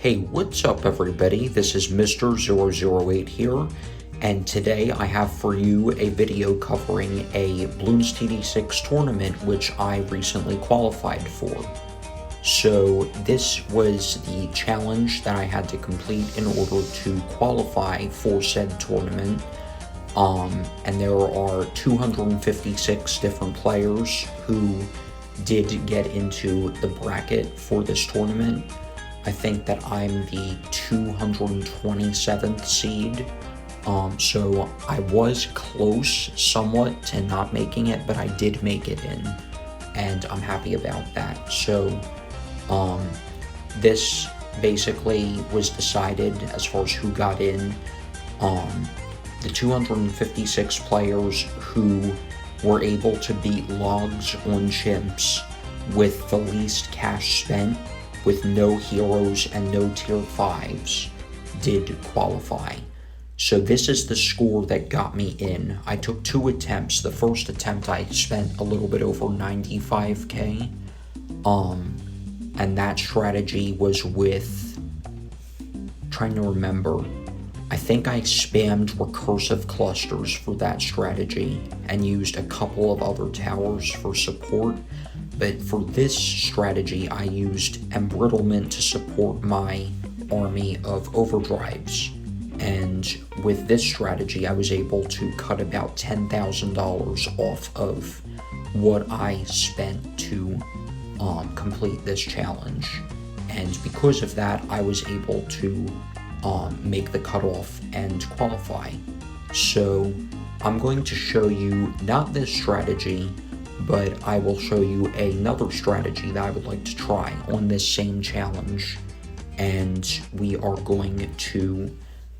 Hey, what's up everybody? This is Mr. 008 here, and today I have for you a video covering a Bloons TD6 tournament which I recently qualified for. So this was the challenge that I had to complete in order to qualify for said tournament. And there are 256 different players who did get into the bracket for this tournament. I think that I'm the 227th seed, so I was close somewhat to not making it, but I did make it in, and I'm happy about that. So, this basically was decided as far as who got in. The 256 players who were able to beat logs on chimps with the least cash spent, with no heroes and no tier 5s, did qualify. So this is the score that got me in. I took 2 attempts. The first attempt I spent a little bit over 95k. And that strategy was with, trying to remember, I think I spammed recursive clusters for that strategy and used a couple of other towers for support. But for this strategy, I used embrittlement to support my army of overdrives. And with this strategy, I was able to cut about $10,000 off of what I spent to complete this challenge. And because of that, I was able to make the cutoff and qualify. So I'm going to show you not this strategy, but I will show you another strategy that I would like to try on this same challenge, and we are going to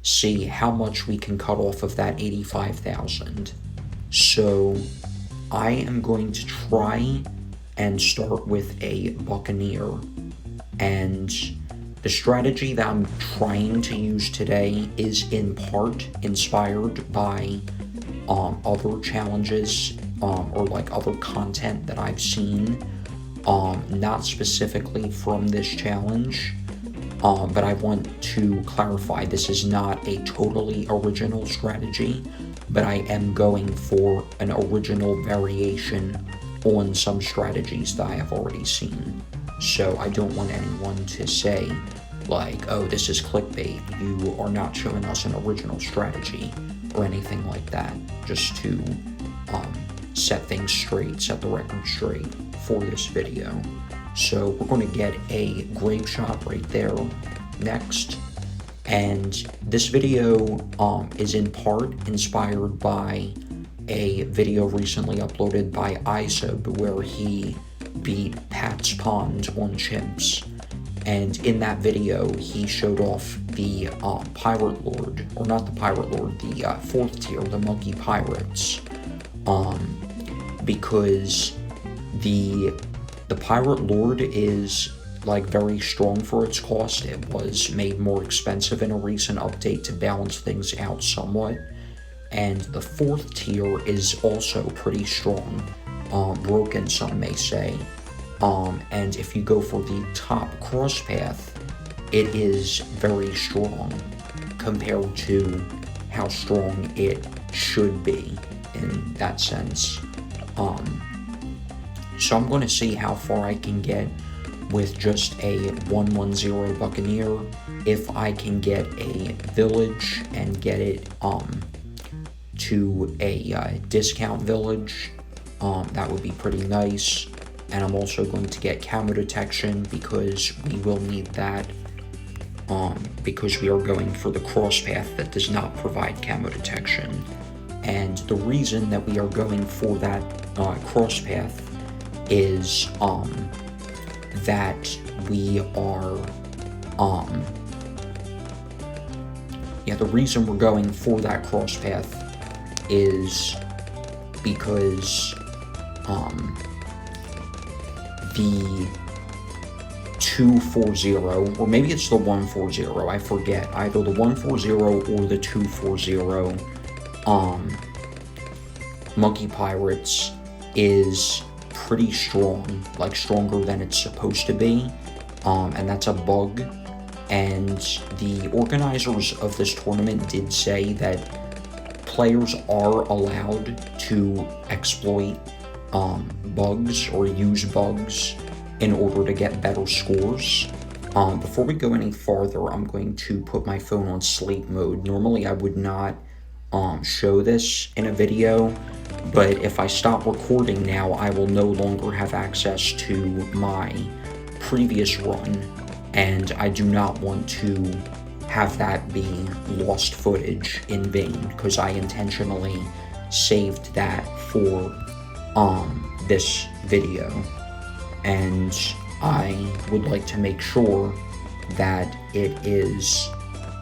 see how much we can cut off of that 85,000. So I am going to try and start with a Buccaneer, and the strategy that I'm trying to use today is in part inspired by other challenges or like other content that I've seen, not specifically from this challenge, but I want to clarify this is not a totally original strategy, but I am going for an original variation on some strategies that I have already seen. So I don't want anyone to say, like, oh, this is clickbait, you are not showing us an original strategy, or anything like that, just to set things straight, set the record straight for this video. So we're going to get a grave shot right there next. And this video is in part inspired by a video recently uploaded by Isub where he beat Pat's Pond on chimps. And in that video, he showed off the Pirate Lord, or not the Pirate Lord, the 4th tier, the Monkey Pirates. Because the Pirate Lord is like very strong for its cost. It was made more expensive in a recent update to balance things out somewhat. And the 4th tier is also pretty strong, broken some may say. And if you go for the top cross path, it is very strong compared to how strong it should be in that sense. So I'm going to see how far I can get with just a 110 Buccaneer. If I can get a village and get it to a discount village, that would be pretty nice. And I'm also going to get camo detection because we will need that, because we are going for the cross path that does not provide camo detection. And the reason that we are going for that cross path is that we are the reason we're going for that cross path is because the 240, or maybe it's the 140, I forget, either the 140 or the 240 Monkey Pirates is pretty strong, like stronger than it's supposed to be, and that's a bug. and the organizers of this tournament did say that players are allowed to exploit bugs or use bugs in order to get better scores. Before we go any farther, I'm going to put my phone on sleep mode. Normally I would not show this in a video, but if I stop recording now, I will no longer have access to my previous run, and I do not want to have that be lost footage in vain, because I intentionally saved that for this video, and I would like to make sure that it is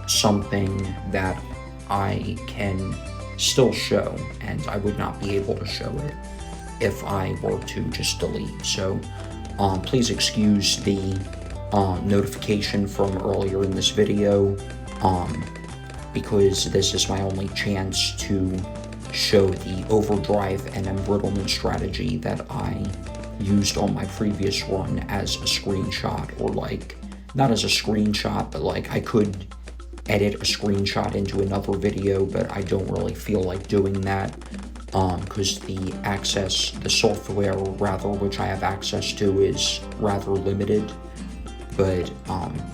something that I can still show, and I would not be able to show it if I were to just delete. So please excuse the notification from earlier in this video, because this is my only chance to show the overdrive and embrittlement strategy that I used on my previous run as a screenshot, or like, not as a screenshot, but like I could edit a screenshot into another video, but I don't really feel like doing that, because the software rather, which I have access to is rather limited. But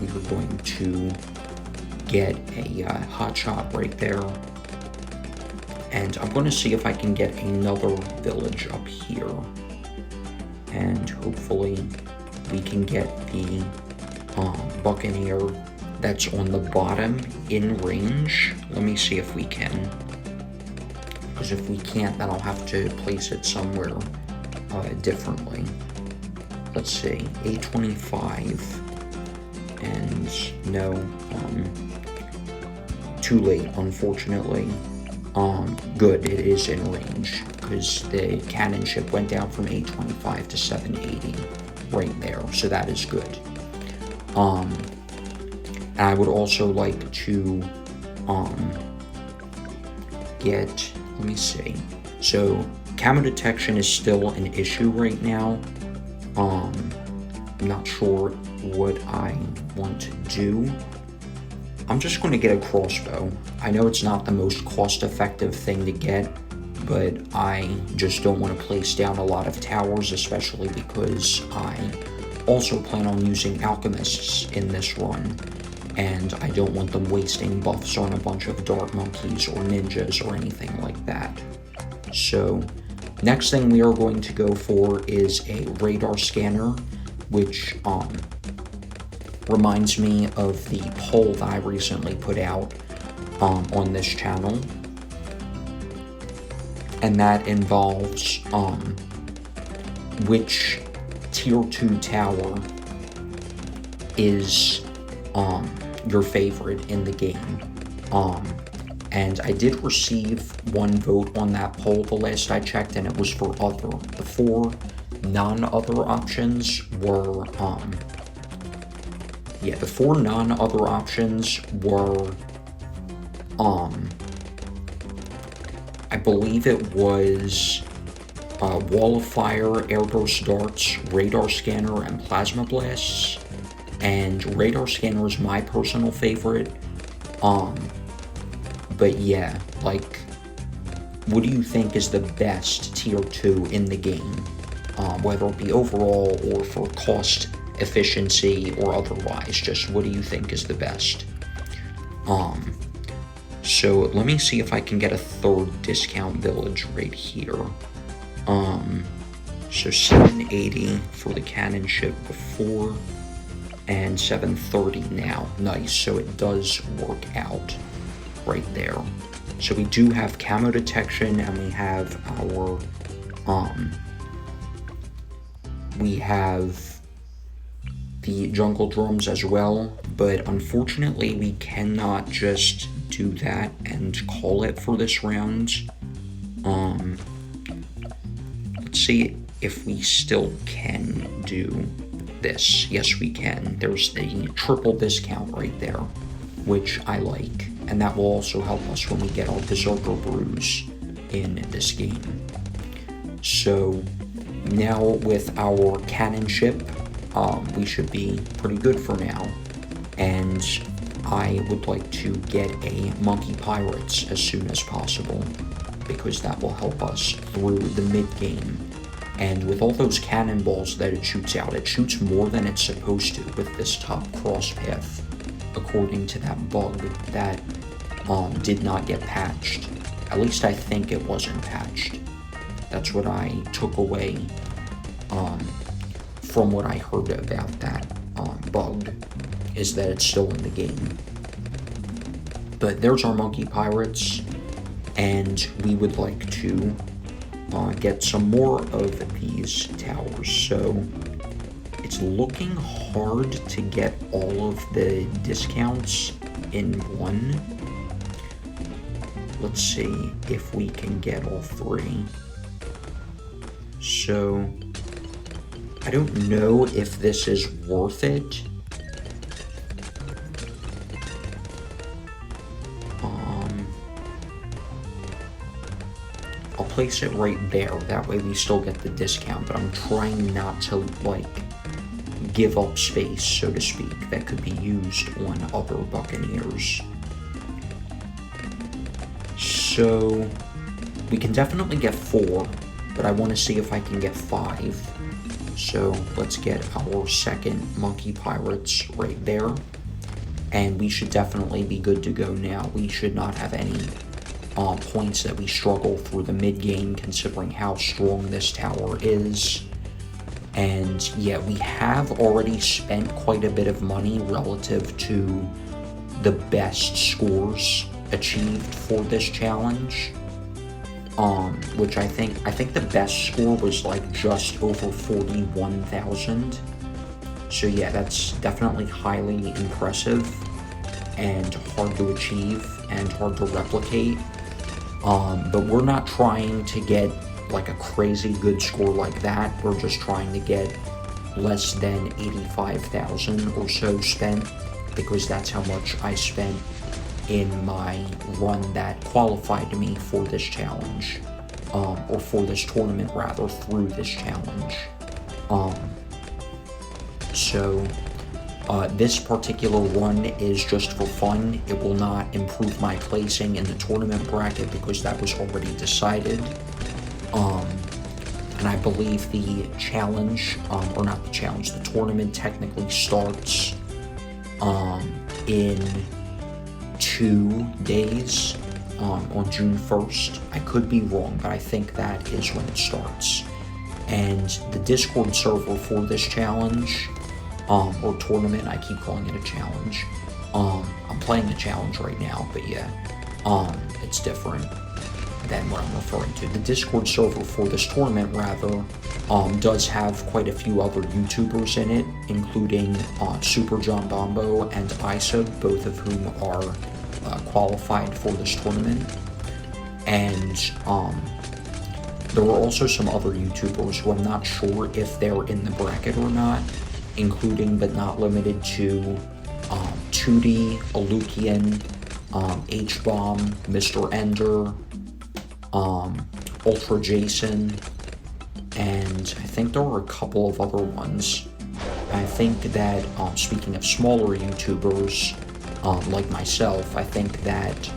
we are going to get a hot shot right there. And I'm going to see if I can get another village up here. And hopefully we can get the Buccaneer that's on the bottom in range. Let me see if we can. Because if we can't, then I'll have to place it somewhere differently. Let's see, A25. And no, too late, unfortunately. Good, it is in range, because the cannon ship went down from 825 to 780 right there, so that is good. And I would also like to get, let me see, so camo detection is still an issue right now. I'm not sure what I want to do. I'm just going to get a crossbow. I know it's not the most cost-effective thing to get, but I just don't want to place down a lot of towers, especially because I also plan on using alchemists in this run, and I don't want them wasting buffs on a bunch of dart monkeys or ninjas or anything like that. So, next thing we are going to go for is a radar scanner, which reminds me of the poll that I recently put out on this channel, and that involves which tier 2 tower is your favorite in the game. And I did receive one vote on that poll the last I checked, and it was for other. The 4 non-other options were the 4 non-other options were, I believe it was Wall of Fire, Air Burst Darts, Radar Scanner, and Plasma Blasts. And Radar Scanner is my personal favorite. But yeah, like, what do you think is the best tier 2 in the game? Whether it be overall or for cost efficiency or otherwise, just what do you think is the best? So let me see if I can get a 3rd discount village right here. So 780 for the cannon ship before, and 730 now. Nice, so it does work out right there. So we do have camo detection, and we have our we have the jungle drums as well, but unfortunately we cannot just do that and call it for this round. Let's see if we still can do this. Yes, we can. There's the triple discount right there, which I like, and that will also help us when we get our Berserker Brews in this game. So now with our cannon ship, we should be pretty good for now. and I would like to get a Monkey Pirates as soon as possible, because that will help us through the mid-game. And with all those cannonballs that it shoots more than it's supposed to with this top cross path, according to that bug that did not get patched. At least I think it wasn't patched. That's what I took away from what I heard about that bug, is that it's still in the game. But there's our Monkey Pirates, and we would like to get some more of these towers. So it's looking hard to get all of the discounts in one. Let's see if we can get all three. So I don't know if this is worth it. I'll place it right there, that way we still get the discount, but I'm trying not to, like, give up space, so to speak, that could be used on other Buccaneers. So we can definitely get 4, but I want to see if I can get 5. So let's get our second Monkey Pirates right there, and we should definitely be good to go now. We should not have any points that we struggle through the mid-game, considering how strong this tower is. And yeah, we have already spent quite a bit of money relative to the best scores achieved for this challenge. Which I think the best score was like just over 41,000. So yeah, that's definitely highly impressive and hard to achieve and hard to replicate. But we're not trying to get like a crazy good score like that. We're just trying to get less than 85,000 or so spent, because that's how much I spent in my run that qualified me for this challenge, or for this tournament rather, through this challenge. This particular run is just for fun. It will not improve my placing in the tournament bracket because that was already decided. And I believe the challenge, or not the challenge, the tournament technically starts in 2 days, on June 1st. I could be wrong, but I think that is when it starts. And the Discord server for this challenge, or tournament, I keep calling it a challenge. I'm playing the challenge right now, but yeah, it's different than what I'm referring to. The Discord server for this tournament, rather, does have quite a few other YouTubers in it, including Super John Bombo and Isa, both of whom are qualified for this tournament. And there were also some other YouTubers who I'm not sure if they're in the bracket or not, including but not limited to 2D, Alukian, H-Bomb, Mr. Ender, Ultra Jason, and I think there were a couple of other ones. I think that, speaking of smaller YouTubers, like myself, I think that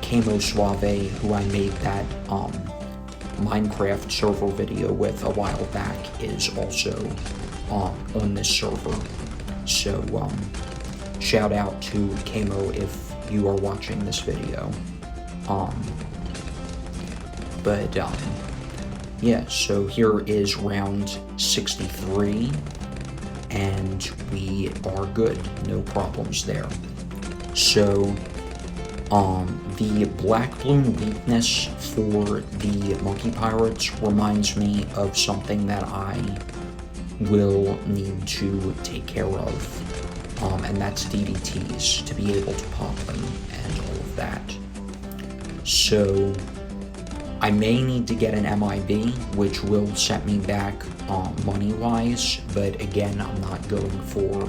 Kamo Suave, who I made that Minecraft server video with a while back, is also on this server. So shout out to Kamo if you are watching this video. Yeah, so here is round 63, and we are good, no problems there. So the black balloon weakness for the Monkey Pirates reminds me of something that I will need to take care of, and that's DDTs, to be able to pop them and all of that. So I may need to get an MIB, which will set me back money-wise, but again, I'm not going for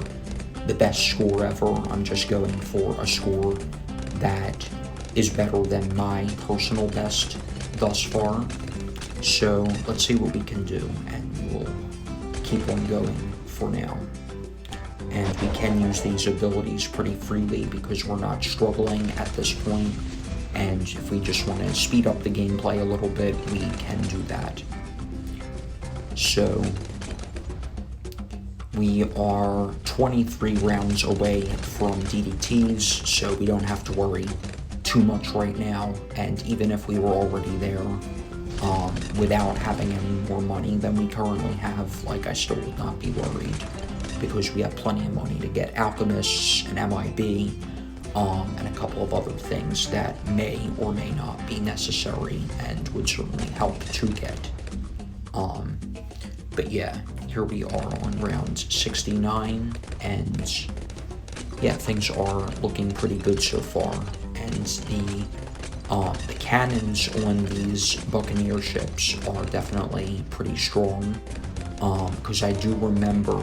the best score ever. I'm just going for a score that is better than my personal best thus far. So let's see what we can do, and we'll keep on going for now. and we can use these abilities pretty freely because we're not struggling at this point. And if we just want to speed up the gameplay a little bit, we can do that. So we are 23 rounds away from DDTs, so we don't have to worry too much right now. And even if we were already there, without having any more money than we currently have, like, I still would not be worried, because we have plenty of money to get alchemists and MIB, and a couple of other things that may or may not be necessary and would certainly help to get. But yeah, here we are on round 69, and yeah, things are looking pretty good so far. And the cannons on these Buccaneer ships are definitely pretty strong, because I do remember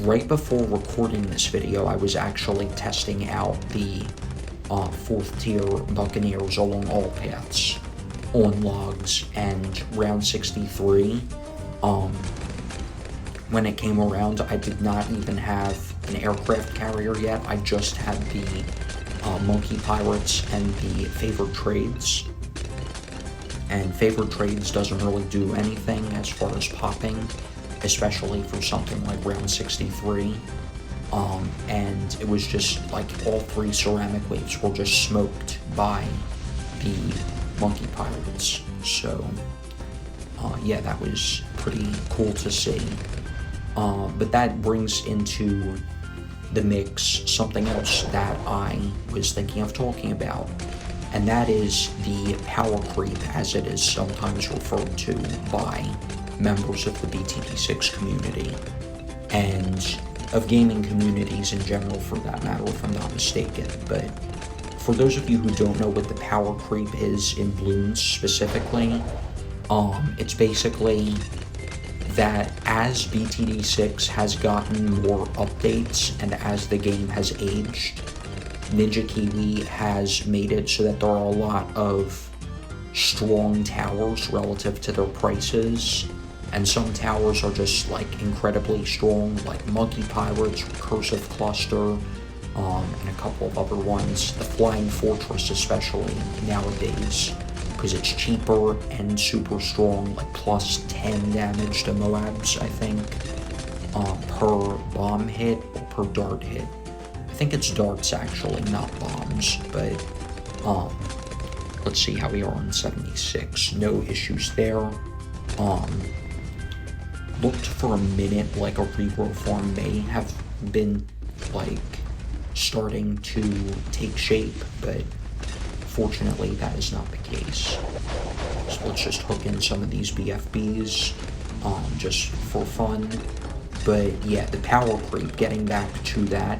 right before recording this video, I was actually testing out the 4th tier Buccaneers along all paths on logs, and round 63, when it came around, I did not even have an aircraft carrier yet. I just had the monkey pirates and the favored trades. And favored trades doesn't really do anything as far as popping, especially for something like round 63. And it was just like all 3 ceramic waves were just smoked by the monkey pirates. So yeah, that was pretty cool to see. But that brings into the mix something else that I was thinking of talking about, and that is the power creep, as it is sometimes referred to by members of the BTD6 community, and of gaming communities in general for that matter, if I'm not mistaken. But for those of you who don't know what the power creep is in Bloons specifically, it's basically that as BTD6 has gotten more updates and as the game has aged, Ninja Kiwi has made it so that there are a lot of strong towers relative to their prices, and some towers are just like incredibly strong, like Monkey Pirates, Recursive Cluster, and a couple of other ones. The Flying Fortress especially nowadays, because it's cheaper and super strong, like plus 10 damage to Moabs, I think, per bomb hit or per dart hit. I think it's darts actually, not bombs, but let's see how we are on 76. No issues there. Looked for a minute like a regrow farm may have been like starting to take shape, but fortunately that is not the case. So let's just hook in some of these BFBs just for fun. But yeah, the power creep, getting back to that,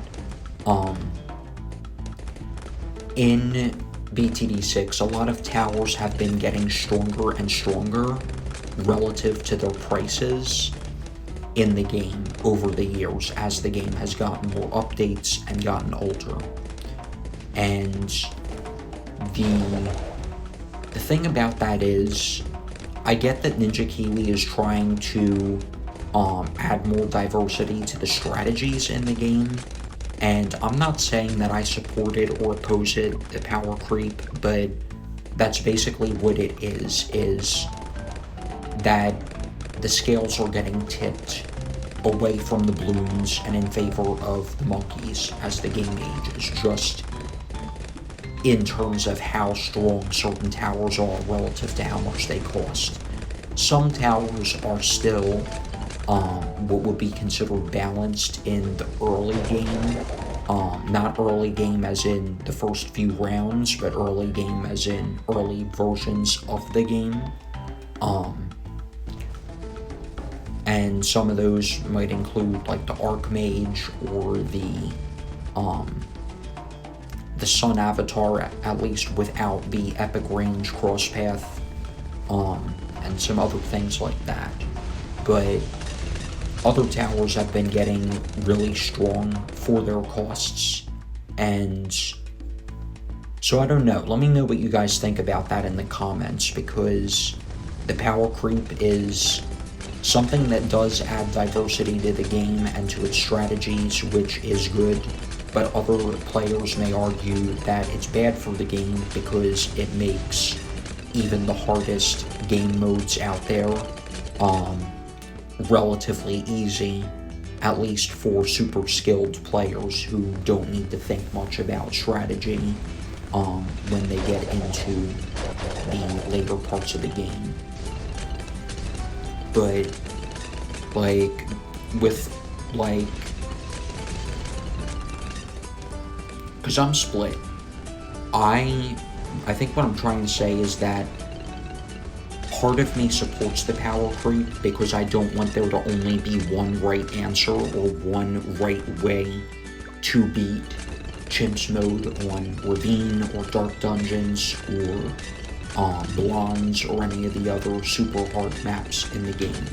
in BTD6, a lot of towers have been getting stronger and stronger relative to their prices in the game over the years as the game has gotten more updates and gotten older. And the thing about that is, I get that Ninja Kiwi is trying to add more diversity to the strategies in the game, and I'm not saying that I support it or oppose it, the power creep, but that's basically what it is that the scales are getting tipped away from the balloons and in favor of the monkeys as the game ages, just in terms of how strong certain towers are relative to how much they cost. Some towers are still what would be considered balanced in the early game. Not early game as in the first few rounds, but early game as in early versions of the game. And some of those might include like the Archmage or the Sun Avatar, at least without the Epic Range Crosspath, and some other things like that. But other towers have been getting really strong for their costs, and so I don't know. Let me know what you guys think about that in the comments, because the power creep is Something that does add diversity to the game and to its strategies, which is good, but other players may argue that it's bad for the game because it makes even the hardest game modes out there relatively easy, at least for super skilled players who don't need to think much about strategy when they get into the later parts of the game. But, because I'm split. I think what I'm trying to say is that part of me supports the power creep because I don't want there to only be one right answer or one right way to beat CHIMPS Mode on Ravine or Dark Dungeons or Bloons or any of the other super hard maps in the game.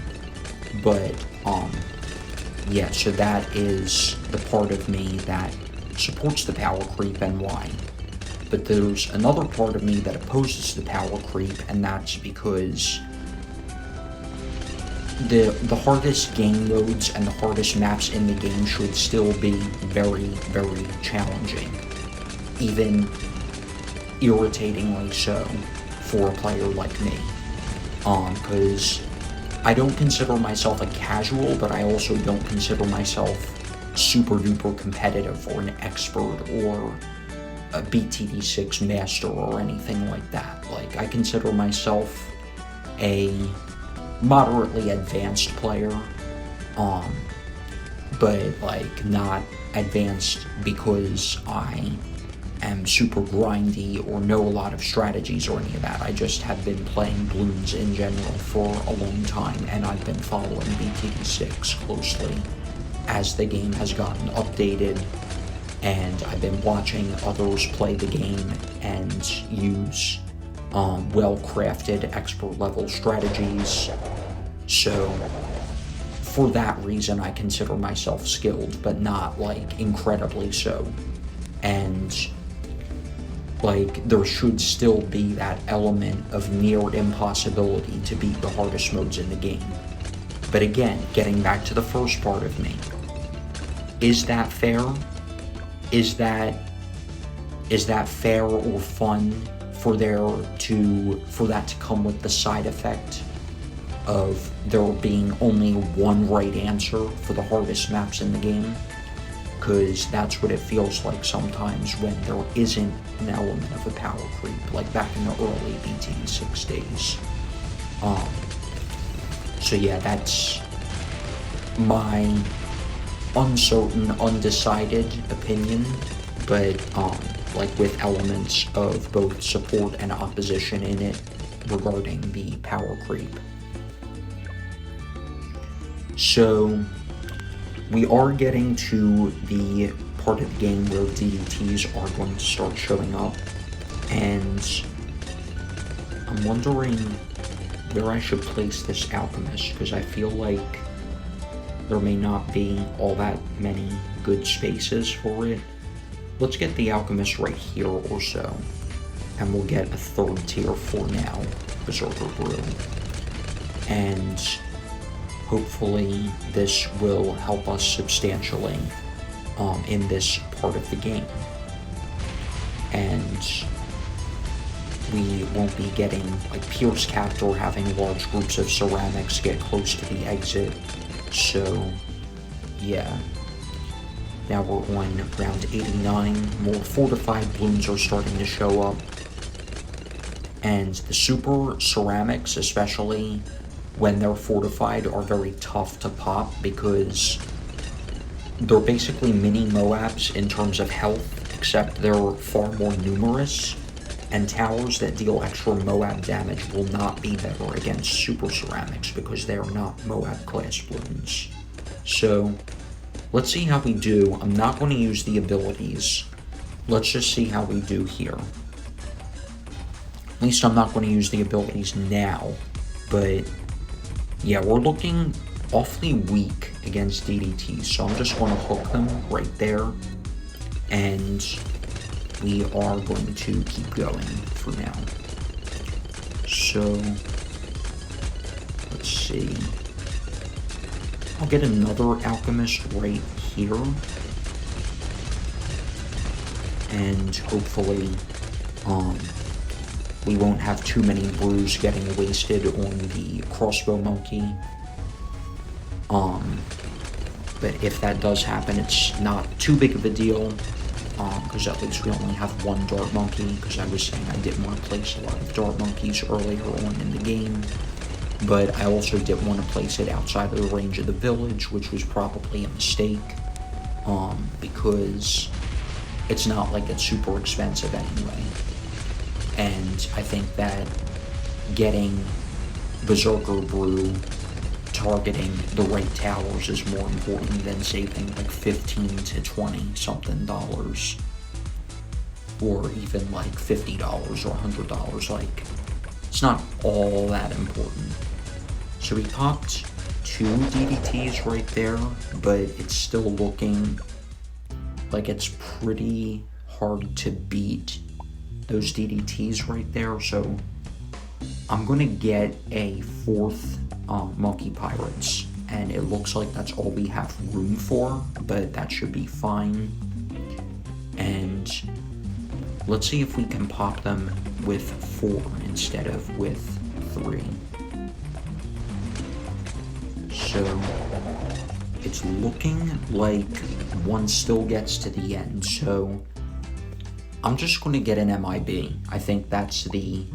But, yeah, so that is the part of me that supports the power creep and why. But there's another part of me that opposes the power creep, and that's because the hardest game modes and the hardest maps in the game should still be very, very challenging. Even irritatingly so for a player like me. Because I don't consider myself a casual, but I also don't consider myself super duper competitive or an expert or a BTD6 master or anything like that. Like, I consider myself a moderately advanced player, but like not advanced because I am super grindy or know a lot of strategies or any of that. I just have been playing Bloons in general for a long time, and I've been following BTD6 closely as the game has gotten updated, and I've been watching others play the game and use well-crafted expert-level strategies. So for that reason, I consider myself skilled, but not like incredibly so. And like, there should still be that element of near impossibility to beat the hardest modes in the game. But again, getting back to the first part of me, is that fair? Is that fair or fun for that to come with the side effect of there being only one right answer for the hardest maps in the game? Because that's what it feels like sometimes when there isn't an element of a power creep, like back in the early BT6 days. So yeah, that's my uncertain, undecided opinion, but like with elements of both support and opposition in it regarding the power creep. So we are getting to the part of the game where DDTs are going to start showing up, and I'm wondering where I should place this alchemist, because I feel like there may not be all that many good spaces for it. Let's get the alchemist right here or so, and we'll get a third tier for now, Berserker Brew. And hopefully this will help us substantially in this part of the game. And we won't be getting like Pierce Capped or having large groups of ceramics get close to the exit. So yeah, now we're on round 89, more fortified Bloons are starting to show up. And the super ceramics, especially when they're fortified, are very tough to pop because they're basically mini Moabs in terms of health, except they're far more numerous, and towers that deal extra Moab damage will not be better against super ceramics because they are not Moab class Bloons. So let's see how we do. I'm not going to use the abilities. Let's just see how we do here. At least I'm not going to use the abilities now, but yeah, we're looking awfully weak against DDT, so I'm just going to hook them right there, and we are going to keep going for now. So let's see. I'll get another Alchemist right here. And hopefully, we won't have too many brews getting wasted on the crossbow monkey. But if that does happen, it's not too big of a deal, because at least we only have one dart monkey, because I was saying I didn't want to place a lot of dart monkeys earlier on in the game. But I also didn't want to place it outside of the range of the village, which was probably a mistake, because it's not like it's super expensive anyway. And I think that getting Berserker Brew targeting the right towers is more important than saving like 15 to 20 something dollars, or even like $50 or $100. Like, it's not all that important. So we popped 2 DDTs right there, but it's still looking like it's pretty hard to beat those DDTs right there. So I'm gonna get a 4th Monkey Pirates, and it looks like that's all we have room for, but that should be fine. And let's see if we can pop them with 4 instead of with 3. So it's looking like one still gets to the end, so I'm just going to get an MIB. I think that's the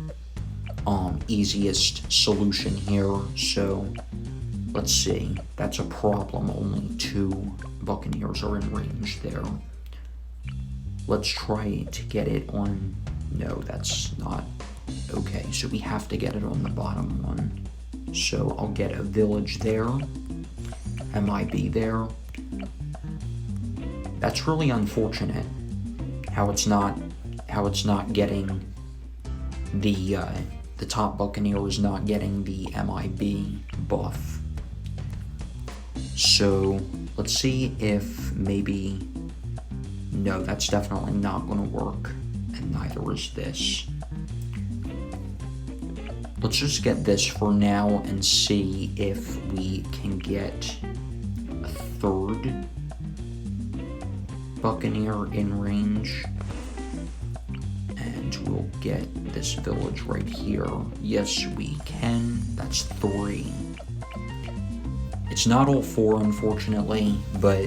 easiest solution here. So let's see, that's a problem. Only 2 Buccaneers are in range there. Let's try to get it on, no, that's not okay. So we have to get it on the bottom one. So I'll get a village there, MIB there. That's really unfortunate how it's not getting the top Buccaneer is not getting the MIB buff. So let's see if maybe, no, that's definitely not going to work, and neither is this. Let's just get this for now and see if we can get a 3rd Buccaneer in range. And we'll get this village right here. Yes, we can. That's 3. It's not all 4, unfortunately, but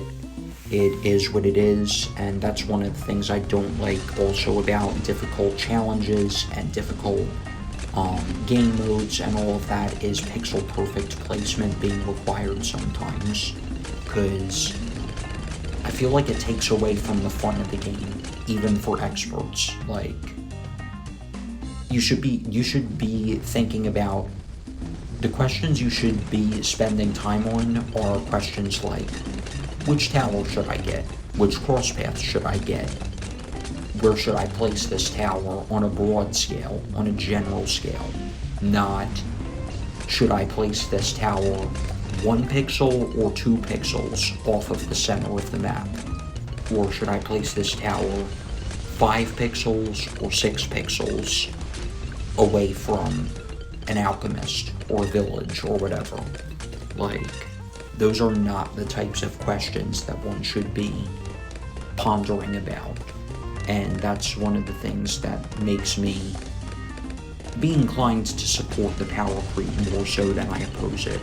it is what it is, and that's one of the things I don't like also about difficult challenges and difficult game modes and all of that, is pixel perfect placement being required sometimes, because I feel like it takes away from the fun of the game, even for experts. Like, you should be thinking about the questions you should be spending time on are questions like, which tower should I get? Which cross path should I get? Where should I place this tower on a broad scale, on a general scale? Not, should I place this tower 1 pixel or 2 pixels off of the center of the map? Or should I place this tower 5 pixels or 6 pixels away from an alchemist or village or whatever? Like, those are not the types of questions that one should be pondering about. And that's one of the things that makes me be inclined to support the power creep more so than I oppose it.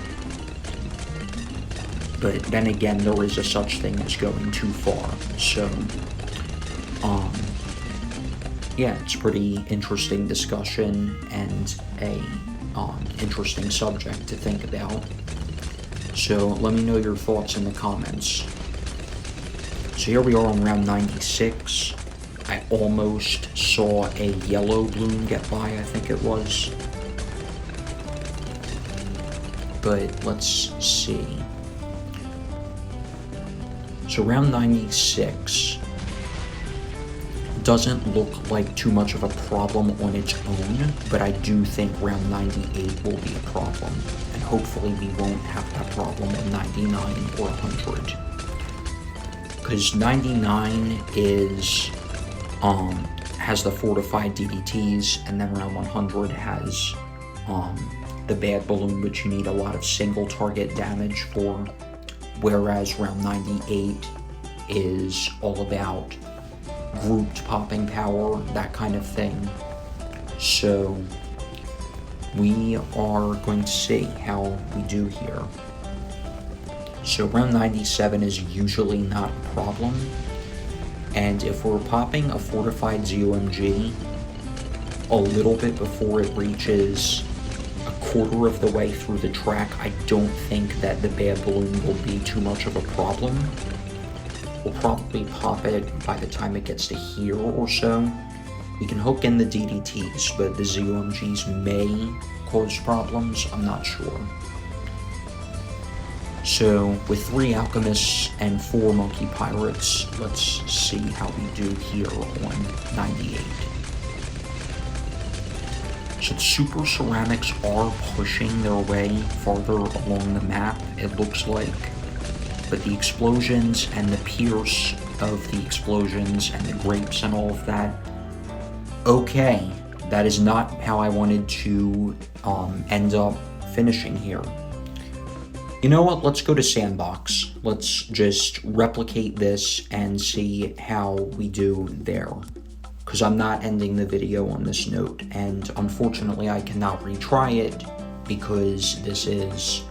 But then again, there is a such thing as going too far. So, yeah, it's pretty interesting discussion and a interesting subject to think about. So let me know your thoughts in the comments. So here we are on round 96. I almost saw a yellow bloom get by, I think it was. But let's see. So round 96 doesn't look like too much of a problem on its own, but I do think round 98 will be a problem. And hopefully we won't have that problem on 99 or 100. Because 99 is has the fortified DDTs, and then round 100 has the bad balloon, which you need a lot of single target damage for whereas round 98 is all about grouped popping power, that kind of thing. So we are going to see how we do here. So round 97 is usually not a problem, and if we're popping a fortified ZOMG a little bit before it reaches a quarter of the way through the track, I don't think that the bad balloon will be too much of a problem. We'll probably pop it by the time it gets to here or so. We can hook in the DDTs, but the ZOMGs may cause problems, I'm not sure. So, with 3 Alchemists and 4 Monkey Pirates, let's see how we do here on 98. So the Super Ceramics are pushing their way farther along the map, it looks like. But the explosions and the pierce of the explosions and the grapes and all of that, okay, that is not how I wanted to end up finishing here. You know what, let's go to Sandbox. Let's just replicate this and see how we do there. Because I'm not ending the video on this note, and unfortunately I cannot retry it because this is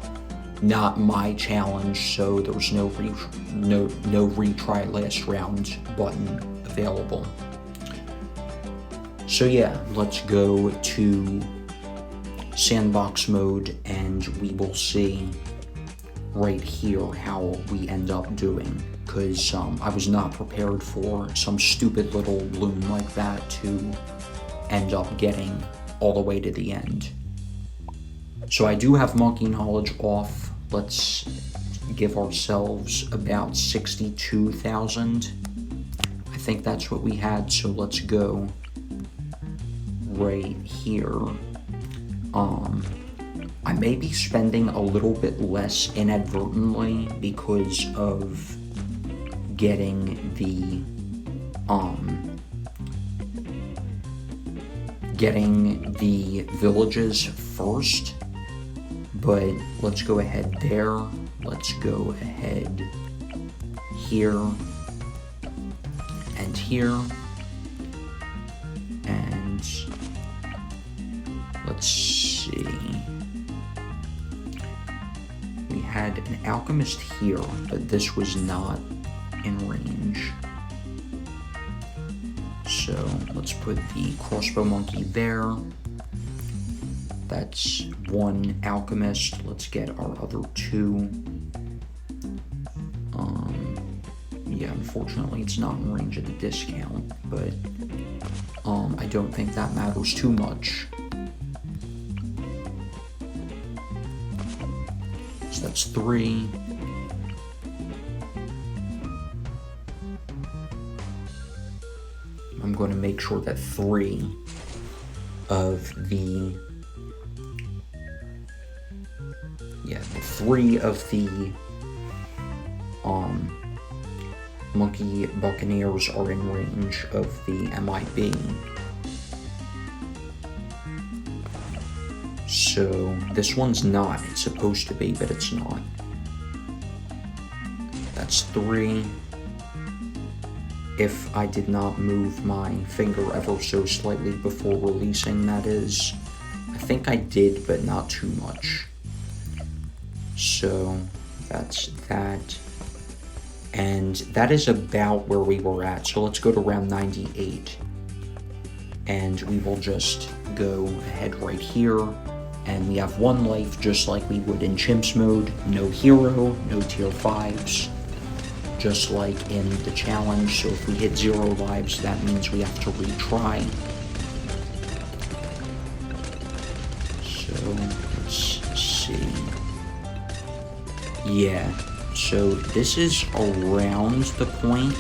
not my challenge, so there's no retry last round button available. So yeah, let's go to Sandbox mode and we will see right here how we end up doing, because I was not prepared for some stupid little balloon like that to end up getting all the way to the end. So I do have monkey knowledge off. Let's give ourselves about 62,000. I think that's what we had, so let's go right here. I may be spending a little bit less inadvertently because of getting the villages first, but let's go ahead there. Let's go ahead here and here, and let's see. We had an alchemist here, but this was not in range. So let's put the crossbow monkey there. That's 1 alchemist. Let's get our other 2. Yeah, unfortunately it's not in range of the discount, but I don't think that matters too much. So that's 3. I'm going to make sure that 3 of the Monkey Buccaneers are in range of the MIB. So this one's not. It's supposed to be, but it's not. That's 3. If I did not move my finger ever so slightly before releasing, that is. I think I did, but not too much. So that's that. And that is about where we were at. So let's go to round 98. And we will just go ahead right here. And we have 1 life just like we would in CHIMPS mode. No hero, no tier 5s. Just like in the challenge. So if we hit 0 lives, that means we have to retry. So let's see. Yeah. So this is around the point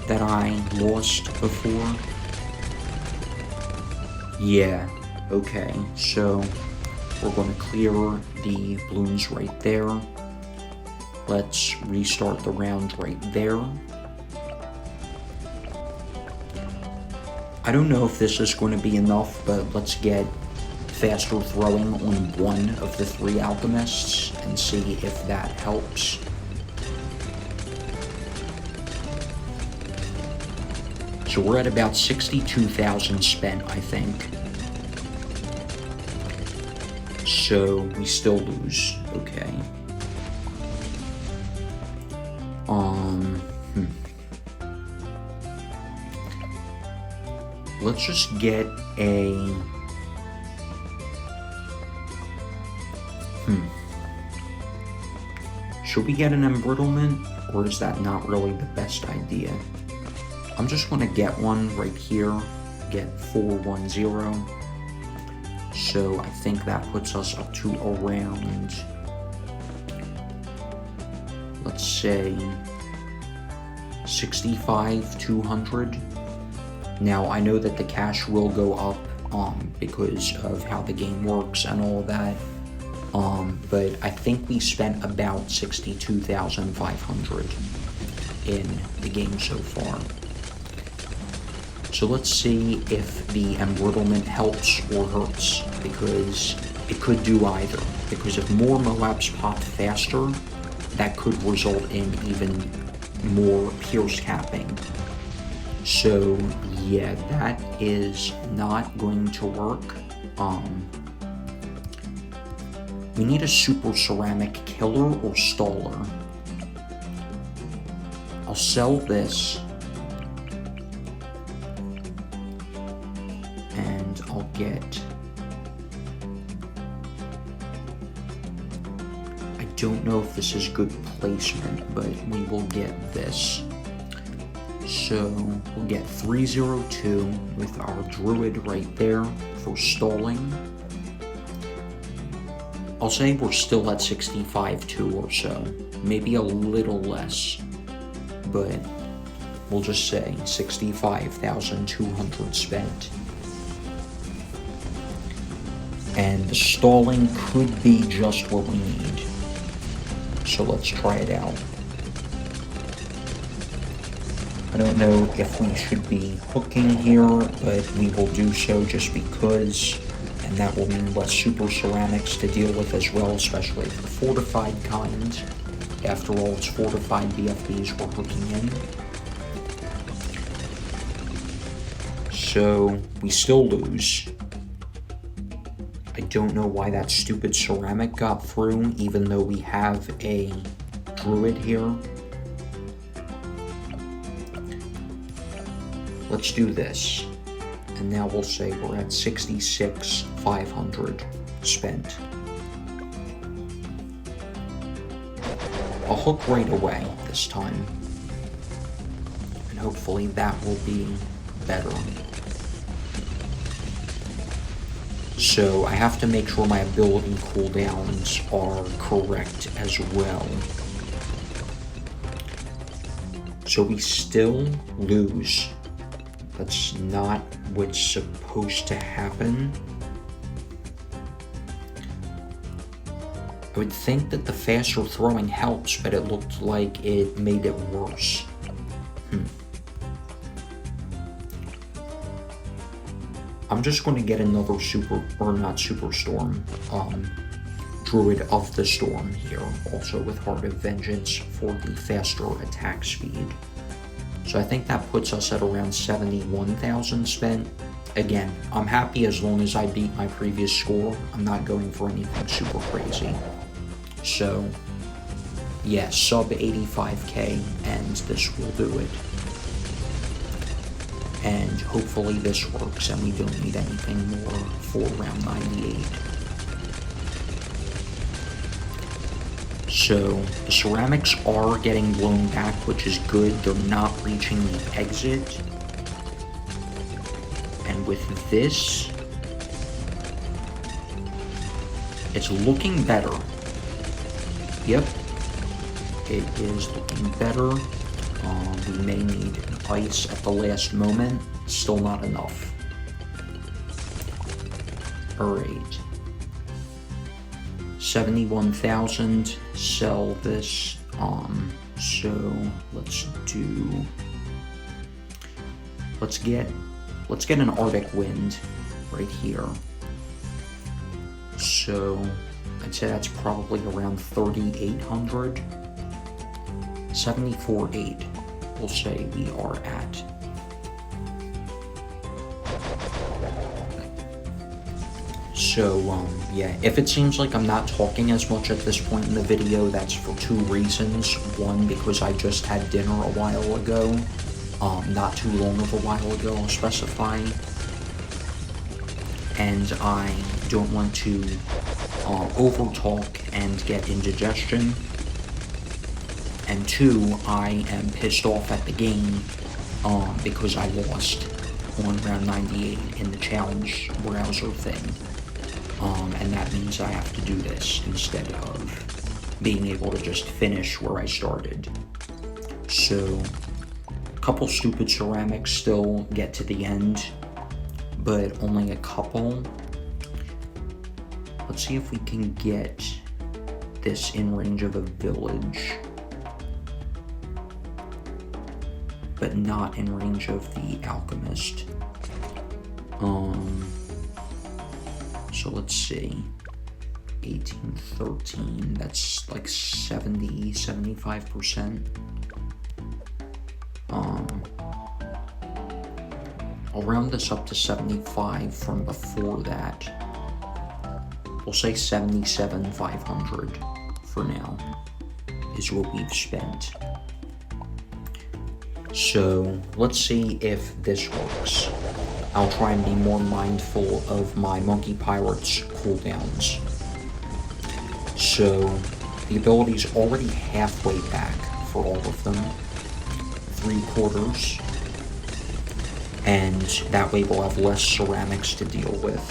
that I lost before. Yeah, okay, so we're going to clear the balloons right there. Let's restart the round right there. I don't know if this is going to be enough, but let's get faster throwing on one of the 3 alchemists and see if that helps. So we're at about 62,000 spent, I think. So we still lose. Okay. Let's just get a... Should we get an embrittlement, or is that not really the best idea? I'm just going to get one right here, get 410. So I think that puts us up to around, let's say, 65,200. Now I know that the cash will go up because of how the game works and all that. But I think we spent about 62,500 in the game so far. So let's see if the embrittlement helps or hurts, because it could do either. Because if more Moabs pop faster, that could result in even more pierce capping. So yeah, that is not going to work. We need a super ceramic killer or staller. I'll sell this. And I'll get... I don't know if this is good placement, but we will get this. So we'll get 302 with our druid right there for stalling. I'll say we're still at 65,200 or so, maybe a little less, but we'll just say 65,200 spent. And the stalling could be just what we need. So let's try it out. I don't know if we should be hooking here, but we will do so just because, and that will mean less super ceramics to deal with as well, especially the fortified kind. After all, it's fortified BFBs we're hooking in. So we still lose. I don't know why that stupid ceramic got through, even though we have a druid here. Let's do this, and now we'll say we're at 66,500 spent. I'll hook right away this time, and hopefully that will be better. So I have to make sure my ability cooldowns are correct as well. So we still lose. That's not what's supposed to happen. I would think that the faster throwing helps, but it looked like it made it worse. I'm just going to get another superstorm, Druid of the Storm here, also with Heart of Vengeance for the faster attack speed. So I think that puts us at around 71,000 spent. Again, I'm happy as long as I beat my previous score. I'm not going for anything super crazy. So, yeah, sub 85k, and this will do it. And hopefully this works and we don't need anything more for round 98. So the ceramics are getting blown back, which is good. They're not reaching the exit. And with this, it's looking better. Yep, it is looking better. We may need ice at the last moment. Still not enough. Alright. 71,000. Sell this. So let's get an Arctic Wind right here. So I'd say that's probably around 3,800. 74.8, we'll say we are at. So, yeah, if it seems like I'm not talking as much at this point in the video, that's for two reasons. One, because I just had dinner a while ago, not too long of a while ago, I'll specify. And I don't want to over talk and get indigestion. And two, I am pissed off at the game because I lost on round 98 in the challenge browser thing. And that means I have to do this instead of being able to just finish where I started. So, a couple stupid ceramics still get to the end, but only a couple. Let's see if we can get this in range of a village, but not in range of the alchemist. So let's see, 1813, that's like 75%. I'll round this up to 75 from before that. We'll say 77,500 for now is what we've spent. So let's see if this works. I'll try and be more mindful of my Monkey Pirate's cooldowns. So the ability's already halfway back for all of them. 3/4. And that way we'll have less ceramics to deal with.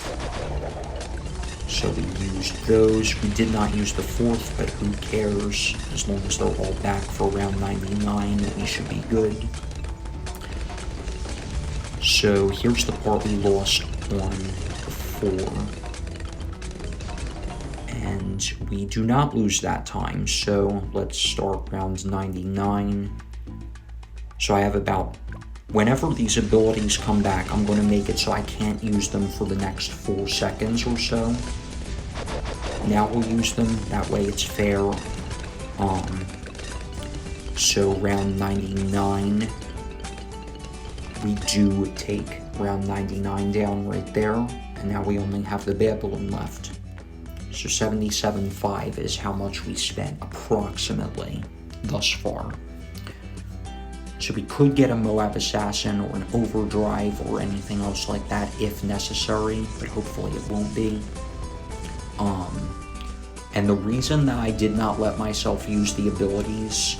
So we used those. We did not use the 4th, but who cares? As long as they're all back for round 99, we should be good. So here's the part we lost on before. And we do not lose that time, so let's start round 99. So I have about, whenever these abilities come back, I'm going to make it so I can't use them for the next 4 seconds or so. Now we'll use them, that way it's fair. So round 99, we do take round 99 down right there, and now we only have the Babylon left. So 77.5 is how much we spent approximately thus far. So we could get a Moab Assassin or an Overdrive or anything else like that if necessary, but hopefully it won't be. And the reason that I did not let myself use the abilities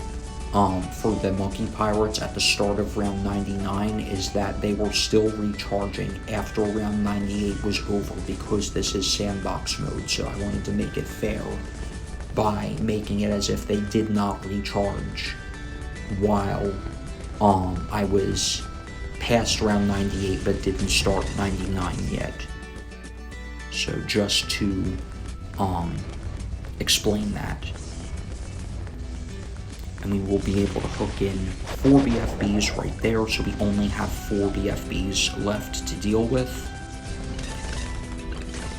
for the Monkey Pirates at the start of round 99 is that they were still recharging after round 98 was over, because this is sandbox mode, so I wanted to make it fair by making it as if they did not recharge while I was past round 98 but didn't start 99 yet. So just to explain that. And we will be able to hook in 4 BFBs right there, so we only have 4 BFBs left to deal with.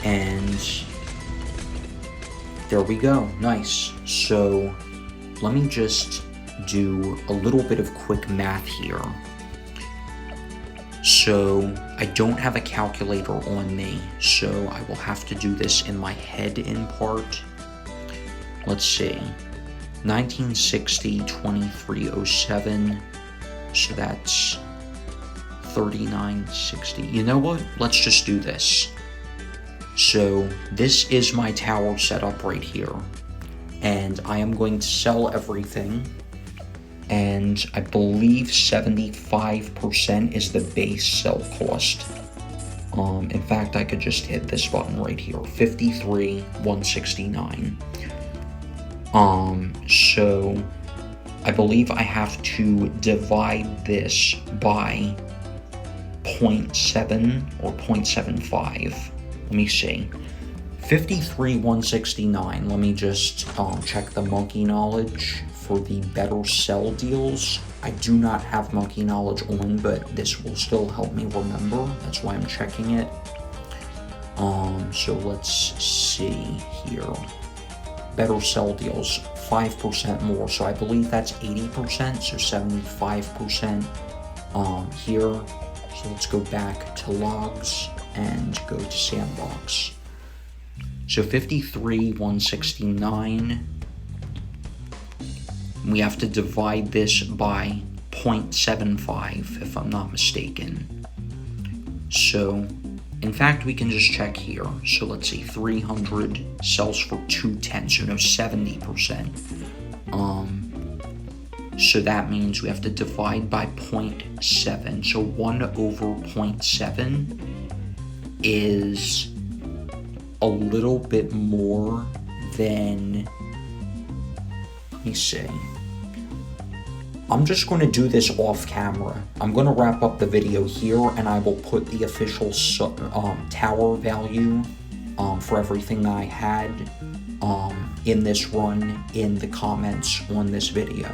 And there we go, nice. So let me just do a little bit of quick math here. So I don't have a calculator on me, so I will have to do this in my head in part. Let's see. 1960, 2307, so that's 3960. You know what? Let's just do this. So this is my tower setup right here, and I am going to sell everything, and I believe 75% is the base sell cost. In fact, I could just hit this button right here, 53,169. So I believe I have to divide this by 0.7 or 0.75. Let me see. 53,169. Let me just check the monkey knowledge for the better sell deals. I do not have monkey knowledge on, but this will still help me remember. That's why I'm checking it. So let's see here. Better sell deals, 5% more. So I believe that's 80%, so 75% here. So let's go back to logs and go to sandbox. So 53, 169. We have to divide this by 0.75 if I'm not mistaken. So in fact, we can just check here. So let's see, 300 sells for 210, so no, 70%. So that means we have to divide by 0.7. So 1 over 0.7 is a little bit more than, let me see. I'm just going to do this off camera. I'm going to wrap up the video here, and I will put the official tower value for everything I had in this run in the comments on this video.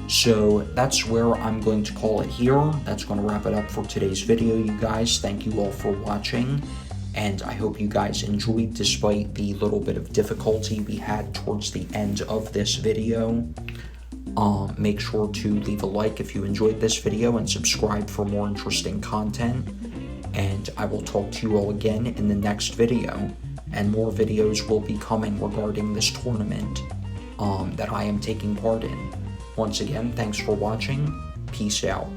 So that's where I'm going to call it here. That's going to wrap it up for today's video, you guys. Thank you all for watching, and I hope you guys enjoyed despite the little bit of difficulty we had towards the end of this video. Make sure to leave a like if you enjoyed this video and subscribe for more interesting content. And I will talk to you all again in the next video. And more videos will be coming regarding this tournament that I am taking part in. Once again, thanks for watching. Peace out.